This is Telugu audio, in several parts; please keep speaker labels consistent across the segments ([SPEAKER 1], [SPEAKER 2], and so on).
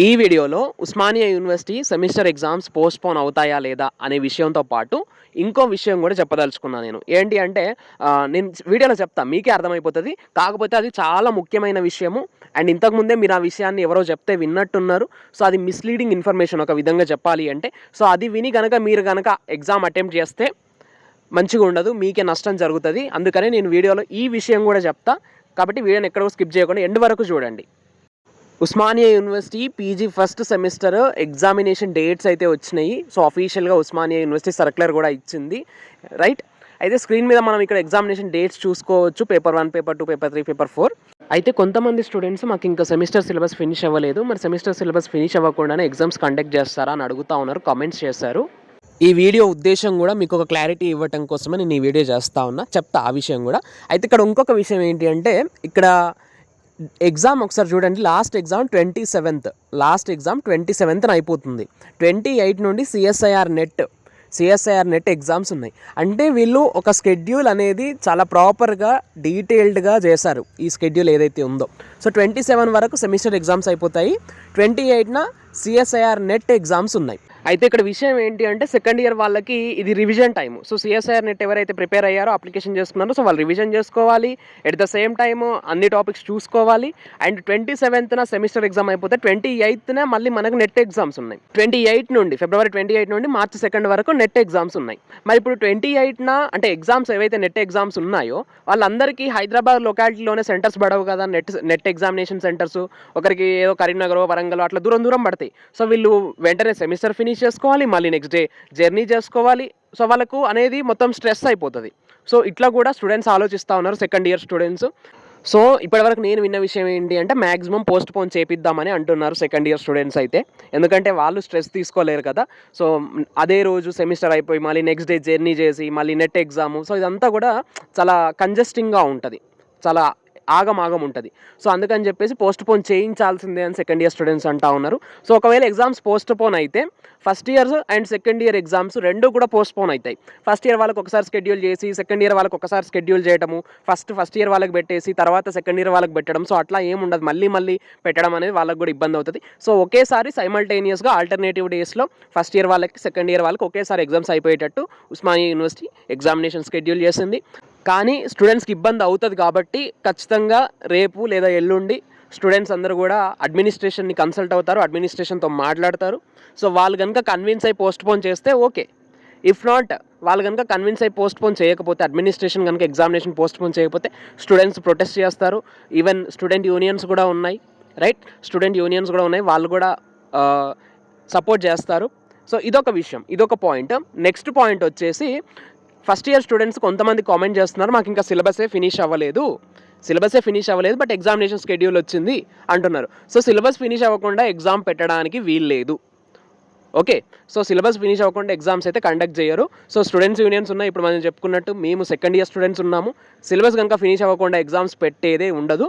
[SPEAKER 1] ఈ వీడియోలో Osmania university semester exams postpone అవుతాయా లేదా అనే విషయంతో పాటు ఇంకో విషయం కూడా చెప్పదలుచుకున్నా నేను. ఏంటి అంటే నేను వీడియోలో చెప్తా మీకే అర్థమైపోతది. కాకపోతే అది చాలా ముఖ్యమైన విషయము. అండ్ ఇంతకుముందే మీరు ఆ విషయాన్ని ఎవరో చెప్తే విన్నట్టున్నారు. సో అది మిస్‌లీడింగ్ ఇన్ఫర్మేషన్ ఒక విధంగా చెప్పాలి అంటే. సో అది విని గనక మీరు గనక ఎగ్జామ్ అటెంప్ట్ చేస్తే మంచిగా ఉండదు. మీకే నష్టం జరుగుతది. అందుకనే నేను వీడియోలో ఈ విషయం కూడా చెప్తా. కాబట్టి వీడియోని ఎక్కడో స్కిప్ చేయకుండా ఎండ్ వరకు చూడండి. Osmania university PG first semester examination dates అయితే వచ్చినాయి. సో అఫీషియల్గా ఉస్మానియా యూనివర్సిటీ సర్క్యులర్ కూడా ఇచ్చింది, రైట్. అయితే స్క్రీన్ మీద మనం ఇక్కడ ఎగ్జామినేషన్ డేట్స్ చూసుకోవచ్చు. Paper 1, paper 2, paper 3, paper 4. అయితే కొంతమంది స్టూడెంట్స్ మాకు ఇంకా సెమిస్టర్ సిలబస్ ఫినిష్ అవ్వలేదు, మరి సెమిస్టర్ సిలబస్ ఫినిష్ అవ్వకుండానే ఎగ్జామ్స్ కండక్ట్ చేస్తారా అని అడుగుతా ఉన్నారు, కామెంట్స్ చేశారు. ఈ వీడియో ఉద్దేశం కూడా మీకు ఒక క్లారిటీ ఇవ్వటం కోసమే నేను ఈ వీడియో చేస్తా ఉన్నా, చెప్తా ఆ విషయం కూడా. అయితే ఇక్కడ ఇంకొక విషయం ఏంటి అంటే ఇక్కడ ఎగ్జామ్ ఒకసారి చూడండి. లాస్ట్ ఎగ్జామ్ 27th అయిపోతుంది. 28 నుండి సిఎస్ఐఆర్ నెట్ ఎగ్జామ్స్ ఉన్నాయి. అంటే వీళ్ళు ఒక స్కెడ్యూల్ అనేది చాలా ప్రాపర్గా డీటెయిల్డ్గా చేశారు ఈ స్కెడ్యూల్ ఏదైతే ఉందో. సో 27 వరకు సెమిస్టర్ ఎగ్జామ్స్ అయిపోతాయి. 28న సిఎస్ఐఆర్ నెట్ ఎగ్జామ్స్ ఉన్నాయి. అయితే ఇక్కడ విషయం ఏంటి అంటే సెకండ్ ఇయర్ వాళ్ళకి ఇది revision time. So CSIR net ఎవరైతే ప్రిపేర్ అయ్యారో, అప్లికేషన్ చేసుకున్నారో, సో వాళ్ళు రివిజన్ చేసుకోవాలి. ఎట్ ద సేమ్ టైము అన్ని టాపిక్స్ చూసుకోవాలి. అండ్ 27న సెమిస్టర్ ఎగ్జామ్ అయిపోతే 28న మళ్ళీ మనకు నెట్ ఎగ్జామ్స్ ఉన్నాయి. ఫిబ్రవరి 28 నుండి మార్చి 2 వరకు నెట్ ఎగ్జామ్స్ ఉన్నాయి. మరి ఇప్పుడు 28న అంటే ఎగ్జామ్స్ ఏవైతే నెట్ ఎగ్జామ్స్ ఉన్నాయో వాళ్ళందరికీ హైదరాబాద్ లొకాలిటీలోనే సెంటర్స్ పడవు కదా, నెట్ ఎగ్జామినేషన్ సెంటర్స్. ఒకరికి ఏదో కరీంనగర్, వరంగల్ అట్లా దూరం పడతాయి. సో వీళ్ళు వెంటనే సెమిస్టర్ ఫినిష్ చేసుకోవాలి, మళ్ళీ నెక్స్ట్ డే జర్నీ చేసుకోవాలి. సో వాళ్ళకు అనేది మొత్తం స్ట్రెస్ అయిపోతుంది. సో ఇట్లా కూడా స్టూడెంట్స్ ఆలోచిస్తూ ఉన్నారు, సెకండ్ ఇయర్ స్టూడెంట్స్. సో ఇప్పటివరకు నేను విన్న విషయం ఏంటి అంటే మ్యాక్సిమం పోస్ట్పోన్ చేపిద్దామని అంటున్నారు సెకండ్ ఇయర్ స్టూడెంట్స్ అయితే. ఎందుకంటే వాళ్ళు స్ట్రెస్ తీసుకోలేరు కదా. సో అదే రోజు సెమిస్టర్ అయిపోయి మళ్ళీ నెక్స్ట్ డే జర్నీ చేసి మళ్ళీ నెట్ ఎగ్జాము. సో ఇదంతా కూడా చాలా కంజెస్టింగ్గా ఉంటుంది, చాలా ఆగమాగం ఉంటుంది. సో అందుకని చెప్పేసి పోస్ట్పోన్ చేయించాల్సిందే అని సెకండ్ ఇయర్ స్టూడెంట్స్ అంటూ ఉన్నారు. సో ఒకవేళ ఎగ్జామ్స్ పోస్ట్పోన్ అయితే first year and second year exams రెండు కూడా పోస్ట్పోన్ అవుతాయి. ఫస్ట్ ఇయర్ వాళ్ళకి ఒకసారి షెడ్యూల్ చేసి సెకండ్ ఇయర్ వాళ్ళకి ఒకసారి షెడ్యూల్ చేయడము, ఫస్ట్ ఇయర్ వాళ్ళకి పెట్టేసి తర్వాత సెకండ్ ఇయర్ వాళ్ళకి పెట్టడం. సో అట్లా ఏముండదు, మళ్ళీ పెట్టడం అనేది వాళ్ళకి కూడా ఇబ్బంది అవుతుంది. సో ఒకేసారి సైమల్టేనియస్గా ఆల్టర్నేటివ్ డేస్లో ఫస్ట్ ఇయర్ వాళ్ళకి సెకండ్ ఇయర్ వాళ్ళకి ఒకేసారి ఎగ్జామ్స్ అయిపోయేటట్టు ఉస్మానియా యూనివర్సిటీ ఎగ్జామినేషన్ షెడ్యూల్ చేసింది. కానీ స్టూడెంట్స్కి ఇబ్బంది అవుతుంది కాబట్టి ఖచ్చితంగా రేపు లేదా ఎల్లుండి స్టూడెంట్స్ అందరూ కూడా అడ్మినిస్ట్రేషన్ని కన్సల్ట్ అవుతారు, అడ్మినిస్ట్రేషన్తో మాట్లాడతారు. సో వాళ్ళు కనుక కన్విన్స్ అయి పోస్ట్పోన్ చేస్తే ఓకే. ఇఫ్ నాట్, వాళ్ళు కనుక కన్విన్స్ అయి పోస్ట్పోన్ చేయకపోతే, అడ్మినిస్ట్రేషన్ కనుక ఎగ్జామినేషన్ పోస్ట్పోన్ చేయకపోతే స్టూడెంట్స్ ప్రొటెస్ట్ చేస్తారు. ఈవెన్ స్టూడెంట్ యూనియన్స్ కూడా ఉన్నాయి, రైట్. వాళ్ళు కూడా సపోర్ట్ చేస్తారు. సో ఇదొక విషయం, ఇదొక పాయింట్. నెక్స్ట్ పాయింట్ వచ్చేసి ఫస్ట్ ఇయర్ స్టూడెంట్స్ కొంతమంది కామెంట్ చేస్తున్నారు, మాకు ఇంకా సిలబసే ఫినిష్ అవ్వలేదు, బట్ ఎగ్జామినేషన్ షెడ్యూల్ వచ్చింది అంటున్నారు. సో సిలబస్ ఫినిష్ అవ్వకుండా ఎగ్జామ్ పెట్టడానికి వీల్లేదు, ఓకే. సో సిలబస్ ఫినిష్ అవ్వకుండా ఎగ్జామ్స్ అయితే కండక్ట్ చేయరు. సో స్టూడెంట్స్ యూనియన్స్ ఉన్నాయి, ఇప్పుడు మనం చెప్పుకున్నట్టు మేము సెకండ్ ఇయర్ స్టూడెంట్స్ ఉన్నాము. సిలబస్ కనుక ఫినిష్ అవ్వకుండా ఎగ్జామ్స్ పెట్టేదే ఉండదు.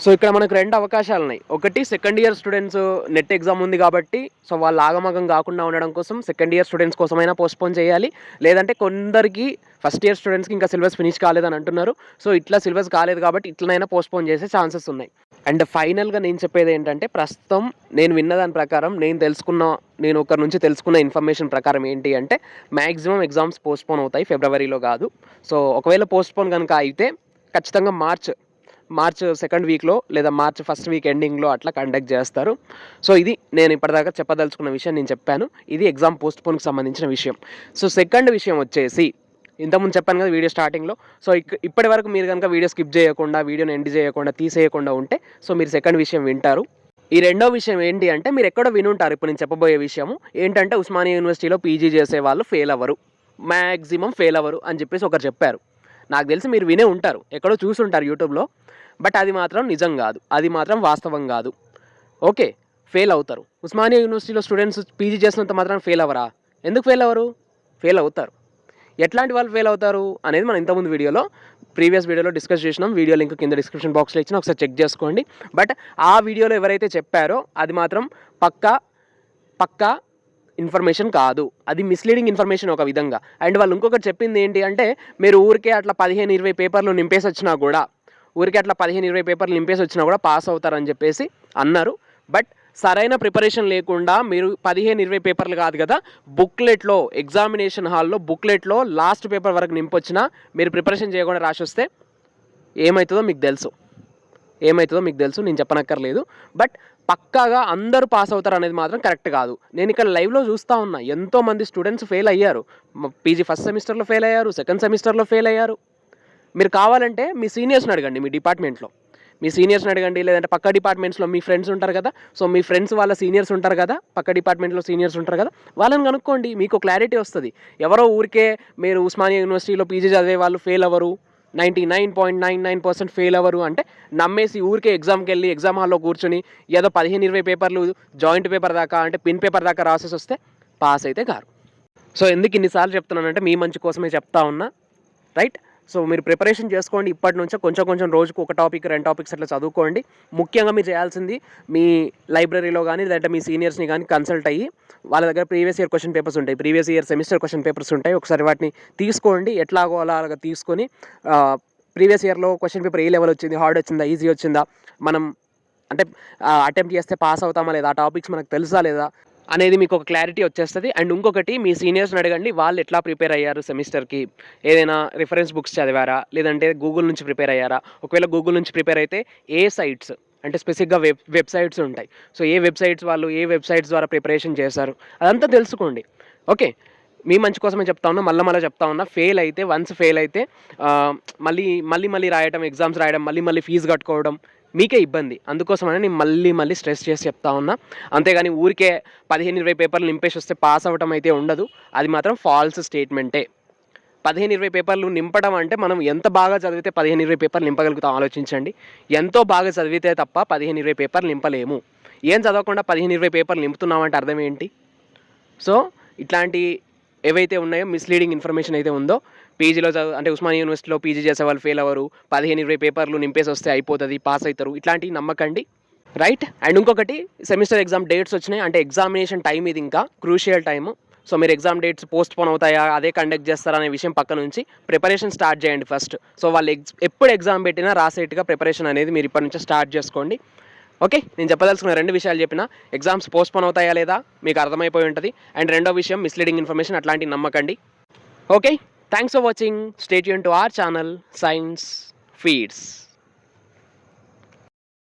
[SPEAKER 1] సో ఇక్కడ మనకు రెండు అవకాశాలు ఉన్నాయి. ఒకటి, second year students net exam ఉంది కాబట్టి సో వాళ్ళు ఆగమగం కాకుండా ఉండడం కోసం సెకండ్ ఇయర్ స్టూడెంట్స్ కోసమైనా పోస్ట్పోన్ చేయాలి. లేదంటే కొందరికి ఫస్ట్ ఇయర్ స్టూడెంట్స్కి ఇంకా సిలబస్ ఫినిష్ కాలేదని అంటున్నారు. సో ఇట్లా సిలబస్ కాలేదు కాబట్టి ఇట్లనైనా పోస్ట్పోన్ చేసే ఛాన్సెస్ ఉన్నాయి. అండ్ ఫైనల్గా నేను చెప్పేది ఏంటంటే ప్రస్తుతం నేను విన్న దాని ప్రకారం, నేను ఒకరి నుంచి తెలుసుకున్న ఇన్ఫర్మేషన్ ప్రకారం ఏంటి అంటే మ్యాక్సిమం ఎగ్జామ్స్ పోస్ట్పోన్ అవుతాయి, ఫిబ్రవరిలో కాదు. సో ఒకవేళ పోస్ట్పోన్ కనుక అయితే ఖచ్చితంగా మార్చ్ సెకండ్ వీక్లో లేదా మార్చ్ ఫస్ట్ వీక్ ఎండింగ్లో అట్లా కండక్ట్ చేస్తారు. సో ఇది నేను ఇప్పటిదాకా చెప్పదలుచుకున్న విషయం, నేను చెప్పాను. ఇది ఎగ్జామ్ పోస్ట్పోన్కి సంబంధించిన విషయం. సో సెకండ్ విషయం వచ్చేసి, ఇంతకుముందు చెప్పాను కదా వీడియో స్టార్టింగ్లో. సో ఇప్పటి వరకు మీరు కనుక వీడియో స్కిప్ చేయకుండా, వీడియోని ఎండ్ చేయకుండా, తీసేయకుండా ఉంటే సో మీరు సెకండ్ విషయం వింటారు. ఈ రెండో విషయం ఏంటి అంటే మీరు ఎక్కడో వినుంటారు ఇప్పుడు నేను చెప్పబోయే విషయము ఏంటంటే ఉస్మానియా యూనివర్సిటీలో పీజీ చేసే వాళ్ళు మ్యాక్సిమం ఫెయిల్ అవ్వరు అని చెప్పేసి ఒకరు చెప్పారు. నాకు తెలిసి మీరు వినే ఉంటారు, ఎక్కడో చూసుంటారు యూట్యూబ్లో. బట్ అది మాత్రం నిజం కాదు, అది మాత్రం వాస్తవం కాదు, ఓకే. ఫెయిల్ అవుతారు. ఉస్మానియా యూనివర్సిటీలో స్టూడెంట్స్ పీజీ చేసినంత మాత్రం ఫెయిల్ అవ్వరా? ఎందుకు ఫెయిల్ అవ్వరు? ఫెయిల్ అవుతారు. ఎట్లాంటి వాళ్ళు ఫెయిల్ అవుతారు అనేది మనం ఇంతకుముందు ప్రీవియస్ వీడియోలో డిస్కస్ చేసినాం. వీడియో లింక్ కింద డిస్క్రిప్షన్ బాక్స్లో ఇచ్చిన, ఒకసారి చెక్ చేసుకోండి. బట్ ఆ వీడియోలో ఎవరైతే చెప్పారో అది మాత్రం పక్కా ఇన్ఫర్మేషన్ కాదు, అది మిస్లీడింగ్ ఇన్ఫర్మేషన్ ఒక విధంగా. అండ్ వాళ్ళు ఇంకొకటి చెప్పింది ఏంటి అంటే మీరు ఊరికే అట్లా 15-20 పేపర్లు నింపేసి వచ్చినా కూడా పాస్ అవుతారని చెప్పేసి అన్నారు. బట్ సరైన ప్రిపరేషన్ లేకుండా మీరు 15-20 పేపర్లు కాదు కదా, బుక్లెట్లో ఎగ్జామినేషన్ హాల్లో బుక్లెట్లో లాస్ట్ పేపర్ వరకు నింపొచ్చినా మీరు ప్రిపరేషన్ చేయకుండా రాసి వస్తే ఏమవుతుందో మీకు తెలుసు, నేను చెప్పనక్కర్లేదు. బట్ పక్కాగా అందరూ పాస్ అవుతారు అనేది మాత్రం కరెక్ట్ కాదు. నేను ఇక్కడ లైవ్లో చూస్తూ ఉన్నా, ఎంతోమంది స్టూడెంట్స్ ఫెయిల్ అయ్యారు. పీజీ ఫస్ట్ సెమిస్టర్లో ఫెయిల్ అయ్యారు, సెకండ్ సెమిస్టర్లో ఫెయిల్ అయ్యారు. మీరు కావాలంటే మీ సీనియర్స్ని అడగండి, మీ డిపార్ట్మెంట్లో మీ సీనియర్స్ని అడగండి, లేదంటే పక్క డిపార్ట్మెంట్స్లో మీ ఫ్రెండ్స్ ఉంటారు కదా, సో మీ ఫ్రెండ్స్ వాళ్ళ సీనియర్స్ ఉంటారు కదా, పక్క డిపార్ట్మెంట్లో సీనియర్స్ ఉంటారు కదా, వాళ్ళని కనుక్కోండి, మీకు క్లారిటీ వస్తుంది. ఎవరో ఊరికే మీరు ఉస్మానియా యూనివర్సిటీలో పీజీ చదివే వాళ్ళు ఫెయిల్ అవ్వరు, 99.99% ఫెయిల్ అవ్వరు అంటే నమ్మేసి ఊరికే ఎగ్జామ్కి వెళ్ళి ఎగ్జామ్ హాల్లో కూర్చొని ఏదో 15-20 పేపర్లు జాయింట్ పేపర్ దాకా అంటే పిన్ పేపర్ దాకా రాసేసి వస్తే పాస్ అయితే కారు. సో ఎందుకు ఇన్నిసార్లు చెప్తున్నానంటే మీ మంచి కోసమే చెప్తా ఉన్నా, రైట్? సో మీరు ప్రిపరేషన్ చేసుకోండి ఇప్పటి నుంచే, కొంచెం రోజుకు ఒక టాపిక్ 2 టాపిక్స్ అట్లా చదువుకోండి. ముఖ్యంగా మీరు చేయాల్సింది మీ లైబ్రరీలో కానీ లేదంటే మీ సీనియర్స్ని కానీ కన్సల్ట్ అయ్యి వాళ్ళ దగ్గర ప్రీవియస్ ఇయర్ క్వశ్చన్ పేపర్స్ ఉంటాయి, previous year semester question papers ఉంటాయి, ఒకసారి వాటిని తీసుకోండి. ఎట్లాగో అలాగా తీసుకొని ప్రీవియస్ ఇయర్లో క్వశ్చన్ పేపర్ ఏ లెవెల్ వచ్చింది, హార్డ్ వచ్చిందా, ఈజీ వచ్చిందా, మనం అంటే అటెంప్ట్ చేస్తే పాస్ అవుతామా లేదా, ఆ టాపిక్స్ మనకు తెలుసా లేదా అనేది మీకు ఒక క్లారిటీ వచ్చేస్తుంది. అండ్ ఇంకొకటి, మీ సీనియర్స్ని అడగండి వాళ్ళు ఎట్లా ప్రిపేర్ అయ్యారు సెమిస్టర్కి, ఏదైనా రిఫరెన్స్ బుక్స్ చదివారా, లేదంటే గూగుల్ నుంచి ప్రిపేర్ అయ్యారా. ఒకవేళ గూగుల్ నుంచి ప్రిపేర్ అయితే ఏ సైట్స్ అంటే స్పెసిఫిక్గా వెబ్సైట్స్ ఉంటాయి, సో ఏ వెబ్సైట్స్ ద్వారా ప్రిపరేషన్ చేశారు అదంతా తెలుసుకోండి. ఓకే, మీ మంచి కోసమే చెప్తా ఉన్నా, మళ్ళీ చెప్తా ఉన్నా, వన్స్ ఫెయిల్ అయితే మళ్ళీ రాయడం, ఎగ్జామ్స్ రాయడం, మళ్ళీ ఫీజు కట్టుకోవడం మీకే ఇబ్బంది. అందుకోసమని నేను మళ్ళీ స్ట్రెస్ చేసి చెప్తా ఉన్నా. అంతేగాని ఊరికే 15-20 పేపర్లు నింపేసి వస్తే పాస్ అవ్వడం అయితే ఉండదు, అది మాత్రం ఫాల్స్ స్టేట్మెంటే. 15-20 పేపర్లు నింపడం అంటే మనం ఎంత బాగా చదివితే 15-20 పేపర్లు నింపగలుగుతాం ఆలోచించండి. ఎంతో బాగా చదివితే తప్ప 15-20 పేపర్లు నింపలేము. ఏం చదవకుండా 15-20 పేపర్లు నింపుతున్నామంటే అర్థం ఏంటి? సో ఇట్లాంటి ఏవైతే ఉన్నాయో మిస్లీడింగ్ ఇన్ఫర్మేషన్ అయితే ఉందో, పీజీలో అంటే ఉస్మానియా యూనివర్సిటీలో పీజీ చేసే వాళ్ళు ఫెయిల్ అవ్వరు, 15-20 పేపర్లు నింపేసి వస్తే అయిపోతుంది, పాస్ అవుతారు, ఇట్లాంటివి నమ్మకండి, రైట్? అండ్ ఇంకొకటి, సెమిస్టర్ ఎగ్జామ్ డేట్స్ వచ్చినాయి అంటే ఎగ్జామినేషన్ టైం ఇది ఇంకా క్రూషియల్ టైము. సో మీరు ఎగ్జామ్ డేట్స్ పోస్ట్ పోన్ అవుతాయా, అదే కండక్ట్ చేస్తారా అనే విషయం పక్క నుంచి ప్రిపరేషన్ స్టార్ట్ చేయండి ఫస్ట్. సో వాళ్ళు ఎప్పుడు ఎగ్జామ్ పెట్టినా రాసేట్టుగా ప్రిపరేషన్ అనేది మీరు ఇప్పటి నుంచి స్టార్ట్ చేసుకోండి. ఓకే, నేను చెప్పదలుచుకున్న 2 విషయాలు చెప్పిన. ఎగ్జామ్స్ పోస్ట్పోన్ అవుతాయా లేదా మీకు అర్థమైపోయి ఉంటుంది. అండ్ రెండో విషయం, మిస్లీడింగ్ ఇన్ఫర్మేషన్ అట్లాంటివి నమ్మకండి. Okay, thanks for watching. Stay tune to our channel Science feeds.